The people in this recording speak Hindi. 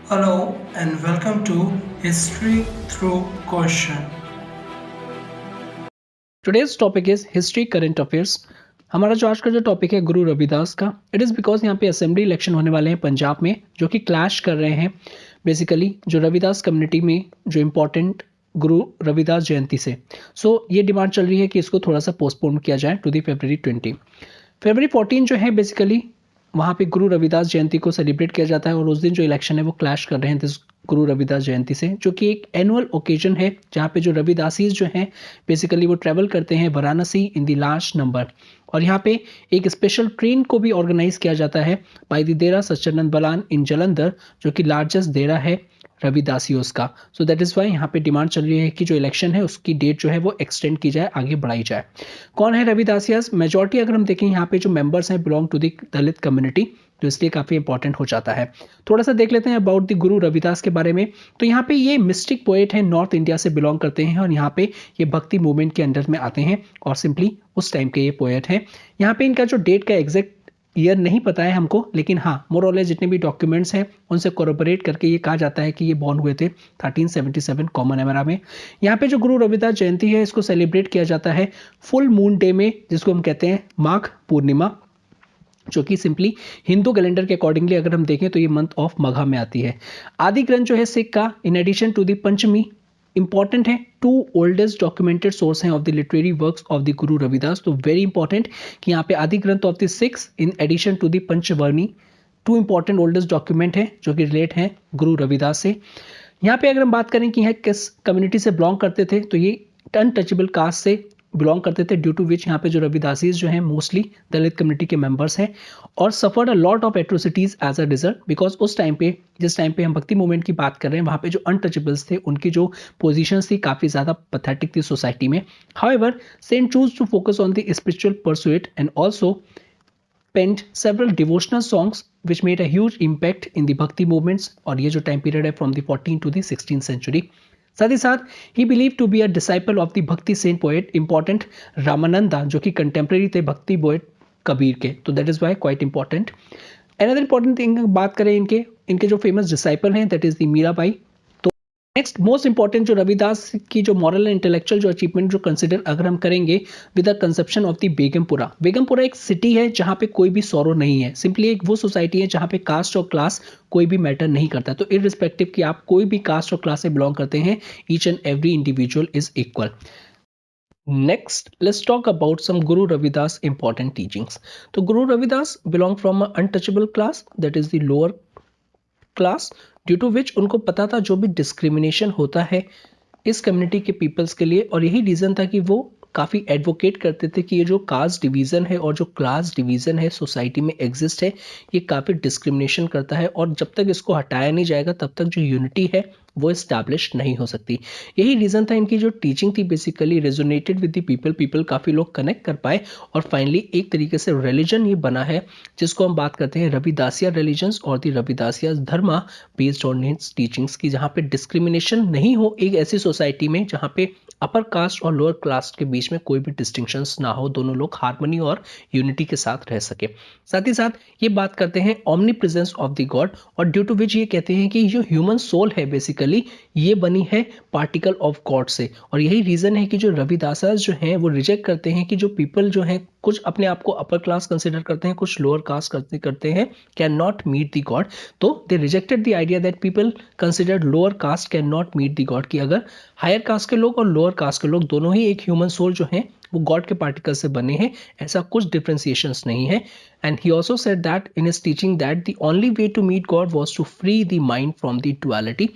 Hello and welcome to History Through Question. Today's topic is history current affairs. हमारा जो आज का जो टॉपिक है गुरु रविदास का, इट इज़ बिकॉज यहाँ पे असेंबली इलेक्शन होने वाले हैं पंजाब में, जो कि क्लैश कर रहे हैं बेसिकली जो रविदास कम्युनिटी में जो इम्पोर्टेंट गुरु रविदास जयंती से। ये डिमांड चल रही है कि इसको थोड़ा सा पोस्टपोन किया जाए टू दी February 20। February 14 जो है बेसिकली वहाँ पे गुरु रविदास जयंती को सेलिब्रेट किया जाता है और उस दिन जो इलेक्शन है वो क्लैश कर रहे हैं दिस गुरु रविदास जयंती से, जो कि एक एनुअल ओकेजन है जहाँ पे जो रविदासीज जो हैं बेसिकली वो ट्रैवल करते हैं Varanasi in the last number. और यहाँ पे एक स्पेशल ट्रेन को भी ऑर्गेनाइज किया जाता है बाय द देरा सच्चिदानंद बलान इन जलंधर, जो कि लार्जेस्ट देरा है रविदासियों का। सो दैट इज़ वाई यहाँ पे डिमांड चल रही है कि जो इलेक्शन है उसकी डेट जो है वो एक्सटेंड की जाए, आगे बढ़ाई जाए। कौन है रविदासियास? मेजॉरिटी अगर हम देखें यहाँ पे जो मेंबर्स हैं belong to the Dalit community, तो इसलिए काफ़ी इंपॉर्टेंट हो जाता है। थोड़ा सा देख लेते हैं अबाउट द गुरु रविदास के बारे में। तो यहाँ पे ये मिस्टिक पोएट है, नॉर्थ इंडिया से बिलोंग करते हैं और यहाँ पे ये भक्ति मूवमेंट के अंडर में आते हैं और सिंपली उस टाइम के ये पोएट हैं। यहाँ पे इनका जो डेट का एग्जैक्ट ईयर नहीं पता है हमको, लेकिन हाँ मोर और लेस जितने भी डॉक्यूमेंट्स हैं उनसे कोरोबरेट करके ये कहा जाता है कि ये बॉर्न हुए थे 1377 कॉमन एरा में। यहाँ पे जो गुरु रविदास जयंती है इसको सेलिब्रेट किया जाता है फुल मून डे में, जिसको हम कहते हैं माघ पूर्णिमा, जो कि सिंपली हिंदू कैलेंडर के अकॉर्डिंगली अगर हम देखें तो ये मंथ ऑफ मघा में आती है। आदि ग्रंथ जो है सिख का, in addition to the Panchami, important है, टू ओल्डेस्ट डॉक्यूमेंटेड सोर्स हैं of the literary works of the Guru Ravidas. तो वेरी इंपॉर्टेंट कि यहाँ पे Adi Granth of the six in addition to the पंचवर्णी, टू इंपॉर्टेंट ओल्डेस्ट डॉक्यूमेंट है जो कि रिलेट हैं गुरु रविदास से। यहाँ पे अगर हम बात करें कि यह किस कम्युनिटी से बिलोंग करते थे, तो ये अनटचेबल कास्ट से बिलोंग करते थे, ड्यू टू विच यहाँ पे जो रविदासीज जो हैं मोस्टली दलित कम्युनिटी के मेंबर्स हैं और suffered a lot of atrocities as a result, because उस टाइम पे जिस टाइम पे हम भक्ति मूवमेंट की बात कर रहे हैं वहाँ पे जो अनटचेबल्स थे उनकी जो पोजीशंस थी काफ़ी ज़्यादा पथेटिक थी सोसाइटी में। However saint chose to focus on the spiritual pursuit and also penned several devotional songs which made a huge impact in the Bhakti movements, और ये जो टाइम पीरियड है from the 14th to the 16th century। साथ ही साथ ही believe to be a disciple of the Bhakti saint poet important Ramananda, जो कि कंटेम्प्रेरी थे भक्ति पोएट कबीर के। तो that is why quite important. Another important thing बात करें इनके इनके जो फेमस डिसाइपल हैं that is the Mirabai. Next most important जो रविदास की जो मॉरल एंड इंटेलेक्चुअल जो अचीवमेंट जो कंसिडर अगर हम करेंगे with the conception of the Begampura. Begampura एक सिटी है जहाँ पे कोई भी सौरो नहीं है, सिंपली एक वो सोसाइटी है जहाँ पे कास्ट और क्लास कोई भी मैटर नहीं करता। तो इररिस्पेक्टिव कि आप कोई भी कास्ट और क्लास से बिलोंग करते हैं, each and every individual is equal. Next let's talk about some Guru Ravidas important teachings. तो Guru Ravidas belong from untouchable class that is the lower class, due to which उनको पता था जो भी डिस्क्रिमिनेशन होता है इस कम्युनिटी के पीपल्स के लिए, और यही रीज़न था कि वो काफ़ी एडवोकेट करते थे कि ये जो कास्ट डिवीज़न है और जो क्लास डिवीज़न है सोसाइटी में एग्जिस्ट है, ये काफ़ी डिस्क्रिमिनेशन करता है और जब तक इसको हटाया नहीं जाएगा तब तक जो यूनिटी है वो इस्टेब्लिश नहीं हो सकती। यही रीज़न था इनकी जो टीचिंग थी basically resonated with the people काफ़ी लोग कनेक्ट कर पाए और फाइनली एक तरीके से रिलीजन ये बना है जिसको हम बात करते हैं रविदासिया रिलीजन्स और the Ravidassia Dharma based on it's teachings की, जहाँ पे डिस्क्रिमिनेशन नहीं हो एक ऐसी सोसाइटी में जहाँ पे अपर कास्ट और लोअर कास्ट के बीच में कोई भी डिस्टिंक्शंस ना हो, दोनों लोग हार्मनी और यूनिटी के साथ रह सके। साथ ही साथ ये बात करते हैं omni presence of the God, और ड्यू टू विच ये कहते हैं कि जो ह्यूमन सोल है बेसिकली ये बनी है पार्टिकल ऑफ गॉड से। और यही रीजन है कि जो रविदासास जो हैं वो रिजेक्ट करते हैं कि जो पीपल जो हैं कुछ अपने आप को अपर क्लास कंसिडर करते हैं, कुछ लोअर कास्ट करते हैं, can not meet the god. तो they rejected the idea that people considered lower caste can not meet the god, कि अगर हायर कास्ट के लोग और लोअर कास्ट के लोग दोनों ही एक ह्यूमन सोल जो हैं वो गॉड के पार्टिकल से बने हैं, ऐसा कुछ डिफ्रेंसिएशंस नहीं है। And he also said that in his teaching that the only way to meet God was to free the mind from the duality.